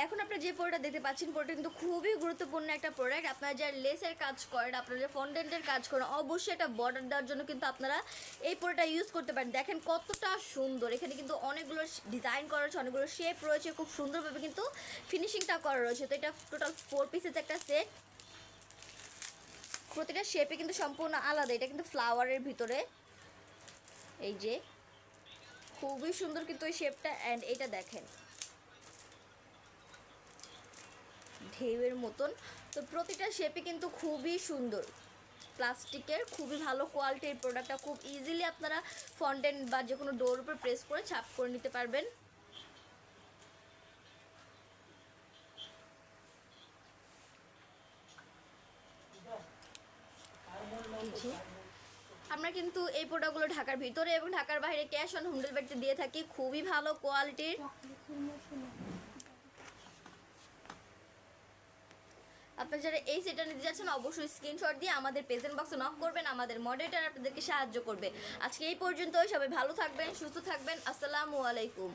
এখন আপনারা যে প্রোডাক্টটা দেখতে পাচ্ছেন, প্রোডাক্ট কিন্তু খুবই গুরুত্বপূর্ণ একটা প্রোডাক্ট। আপনারা যারা লেসের কাজ করেন, আপনারা যে ফন্ডেন্টের কাজ করেন, অবশ্যই একটা বর্ডার দেওয়ার জন্য কিন্তু আপনারা এই প্রোডাক্টটা ইউজ করতে পারেন। দেখেন কতটা সুন্দর, এখানে কিন্তু অনেকগুলো ডিজাইন করা রয়েছে, অনেকগুলো শেপ রয়েছে, খুব সুন্দরভাবে কিন্তু ফিনিশিংটা করা রয়েছে। তো এটা টোটাল 4 পিসেস একটা সেট, প্রতিটা শেপে কিন্তু সম্পূর্ণ আলাদা। এটা কিন্তু ফ্লাওয়ারের ভিতরে, এই যে খুবই সুন্দর কিন্তু এই শেপটা। অ্যান্ড এটা দেখেন ঢেউয়ের মতন। তো প্রতিটা শেপে কিন্তু খুবই সুন্দর, প্লাস্টিকের খুবই ভালো কোয়ালিটির প্রোডাক্টটা। খুব ইজিলি আপনারা ফন্টেন্ট বা যে কোনো ডোর উপর প্রেস করে ছাপ করে নিতে পারবেন। আমরা কিন্তু এই প্রোডাক্টগুলো ঢাকার ভিতরে এবং ঢাকার বাইরে ক্যাশ অন হোম ডেলিভারিতে দিয়ে থাকি, খুবই ভালো কোয়ালিটির। আপনারা যারা এই সেটটা নিতে যাচ্ছেন অবশ্যই স্ক্রিনশট দিয়ে আমাদের প্রেজেন্ট বক্সে নক করবেন, আমাদের মডারেটর আপনাদেরকে সাহায্য করবে। আজকে এই পর্যন্তই, সবাই ভালো থাকবেন, সুস্থ থাকবেন। আসসালামু আলাইকুম।